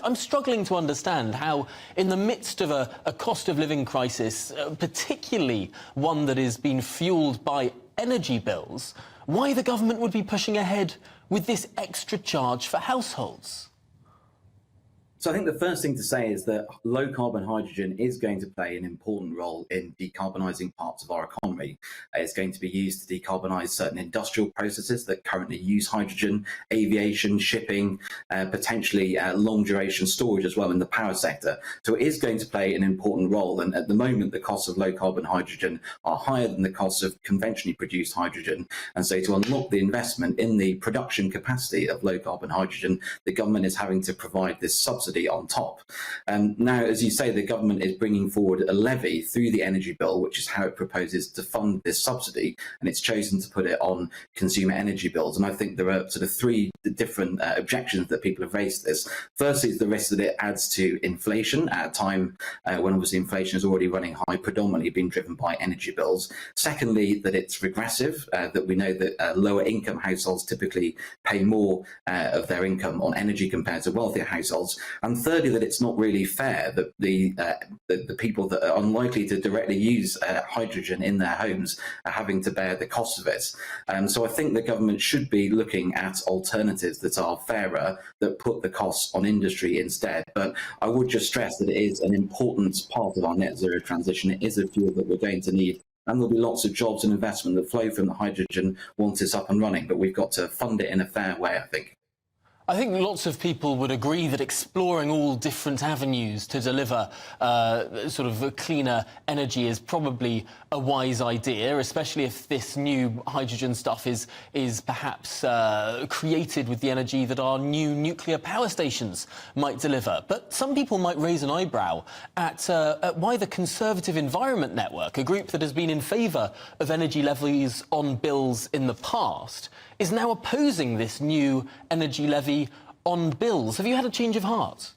I'm struggling to understand how, in the midst of a cost of living crisis, particularly one that is being fuelled by energy bills, why the government would be pushing ahead with this extra charge for households. So I think the first thing to say is that low carbon hydrogen is going to play an important role in decarbonising parts of our economy. It's going to be used to decarbonise certain industrial processes that currently use hydrogen, aviation, shipping, potentially long duration storage as well in the power sector. So it is going to play an important role. And at the moment, the costs of low carbon hydrogen are higher than the costs of conventionally produced hydrogen. And so to unlock the investment in the production capacity of low carbon hydrogen, the government is having to provide this subsidy on top. Now, as you say, the government is bringing forward a levy through the energy bill, which is how it proposes to fund this subsidy, and it's chosen to put it on consumer energy bills. And I think there are sort of three different objections that people have raised to this. Firstly is the risk that it adds to inflation at a time when obviously inflation is already running high, predominantly being driven by energy bills. Secondly, that it's regressive, that we know that lower income households typically pay more of their income on energy compared to wealthier households. And thirdly, that it's not really fair that the people that are unlikely to directly use hydrogen in their homes are having to bear the cost of it. So I think the government should be looking at alternatives that are fairer, that put the costs on industry instead. But I would just stress that it is an important part of our net zero transition. It is a fuel that we're going to need. And there'll be lots of jobs and investment that flow from the hydrogen once it's up and running. But we've got to fund it in a fair way, I think. I think lots of people would agree that exploring all different avenues to deliver sort of a cleaner energy is probably a wise idea, especially if this new hydrogen stuff is perhaps created with the energy that our new nuclear power stations might deliver. But some people might raise an eyebrow at why the Conservative Environment Network, a group that has been in favour of energy levies on bills in the past, is now opposing this new energy levy on bills. Have you had a change of heart?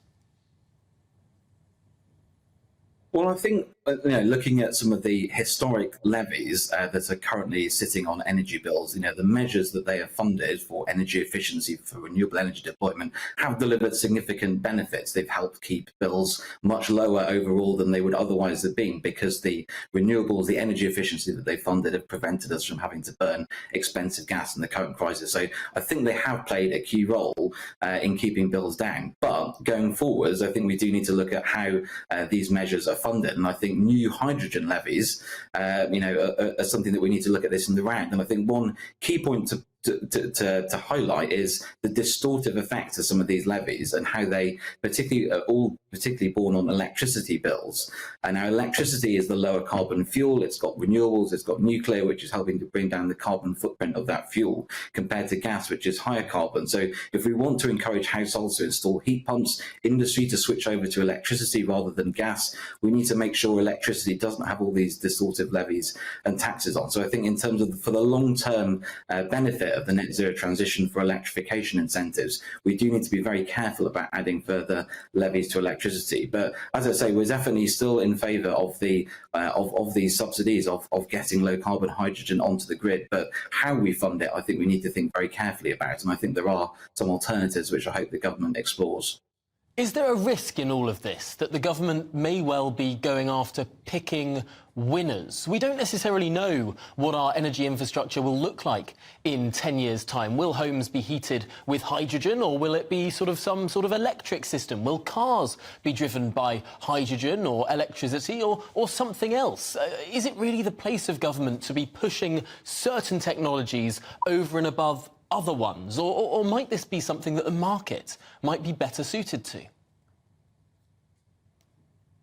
Well, I think, looking at some of the historic levies that are currently sitting on energy bills, the measures that they have funded for energy efficiency, for renewable energy deployment, have delivered significant benefits. They've helped keep bills much lower overall than they would otherwise have been, because the renewables, the energy efficiency that they funded, have prevented us from having to burn expensive gas in the current crisis. So I think they have played a key role in keeping bills down. But going forwards, I think we do need to look at how these measures are funded. And I think new hydrogen levies, are something that we need to look at this in the round. And I think one key point to highlight is the distortive effect of some of these levies and how they particularly borne on electricity bills. And now electricity is the lower carbon fuel. It's got renewables, it's got nuclear, which is helping to bring down the carbon footprint of that fuel, compared to gas, which is higher carbon. So if we want to encourage households to install heat pumps, industry to switch over to electricity rather than gas, we need to make sure electricity doesn't have all these distortive levies and taxes on. So I think in terms of, for the long-term benefit of the net zero transition for electrification incentives, we do need to be very careful about adding further levies to electricity. But as I say, we're definitely still in favour of the of these subsidies of getting low carbon hydrogen onto the grid. But how we fund it, I think we need to think very carefully about, and I think there are some alternatives which I hope the government explores. Is there a risk in all of this that the government may well be going after picking winners? We don't necessarily know what our energy infrastructure will look like in 10 years' time. Will homes be heated with hydrogen, or will it be some sort of electric system? Will cars be driven by hydrogen or electricity or something else? Is it really the place of government to be pushing certain technologies over and above other ones, or might this be something that the market might be better suited to?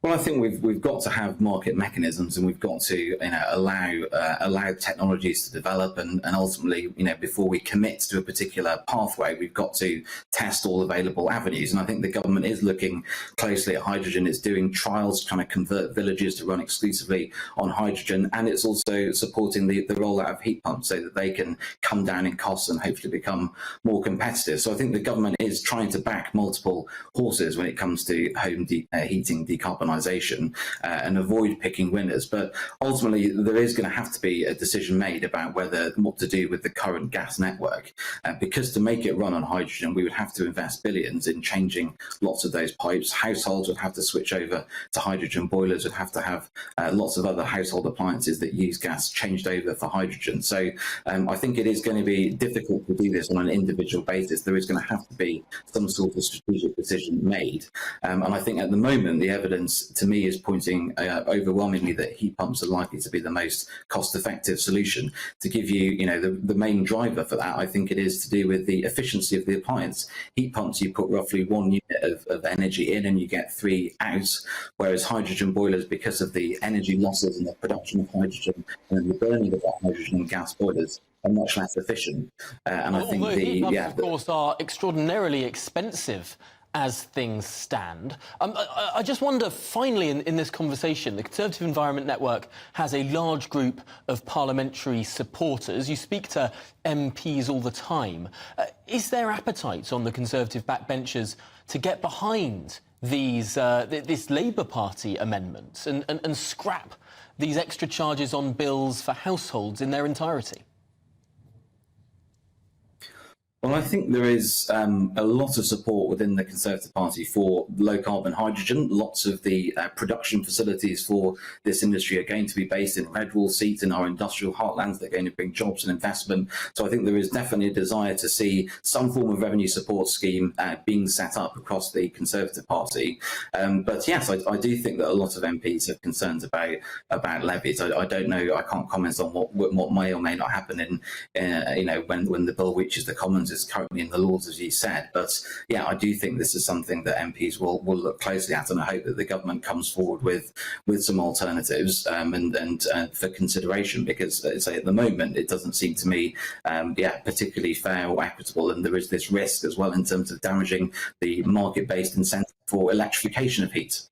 Well, I think we've got to have market mechanisms, and we've got to allow technologies to develop, and ultimately, before we commit to a particular pathway, we've got to test all available avenues. And I think the government is looking closely at hydrogen. It's doing trials trying to convert villages to run exclusively on hydrogen, and it's also supporting the rollout of heat pumps so that they can come down in costs and hopefully become more competitive. So I think the government is trying to back multiple horses when it comes to home heating decarbonisation. decarbonisation and avoid picking winners. But ultimately, there is going to have to be a decision made about what to do with the current gas network, because to make it run on hydrogen, we would have to invest billions in changing lots of those pipes. Households would have to switch over to hydrogen. Boilers would have to have lots of other household appliances that use gas changed over for hydrogen. So I think it is going to be difficult to do this on an individual basis. There is going to have to be some sort of strategic decision made. And I think at the moment, the evidence to me is pointing overwhelmingly that heat pumps are likely to be the most cost-effective solution. To give you, the main driver for that, I think it is to do with the efficiency of the appliance. Heat pumps, you put roughly 1 unit of energy in and you get 3 out, whereas hydrogen boilers, because of the energy losses and the production of hydrogen and the burning of that hydrogen in gas boilers, are much less efficient. And I think heat pumps, of course, are extraordinarily expensive as things stand. I just wonder, finally, in this conversation, the Conservative Environment Network has a large group of parliamentary supporters. You speak to MPs all the time. Is there appetite on the Conservative backbenchers to get behind this Labour Party amendments and scrap these extra charges on bills for households in their entirety? Well, I think there is a lot of support within the Conservative Party for low-carbon hydrogen. Lots of the production facilities for this industry are going to be based in Redwall seats in our industrial heartlands. They're going to bring jobs and investment. So I think there is definitely a desire to see some form of revenue support scheme being set up across the Conservative Party. But yes, I do think that a lot of MPs have concerns about levies. I don't know. I can't comment on what may or may not happen when the bill reaches the Commons. Is currently in the Lords, as you said. But yeah, I do think this is something that MPs will look closely at, and I hope that the government comes forward with some alternatives and for consideration, because say at the moment it doesn't seem to me particularly fair or equitable, and there is this risk as well in terms of damaging the market-based incentive for electrification of heat.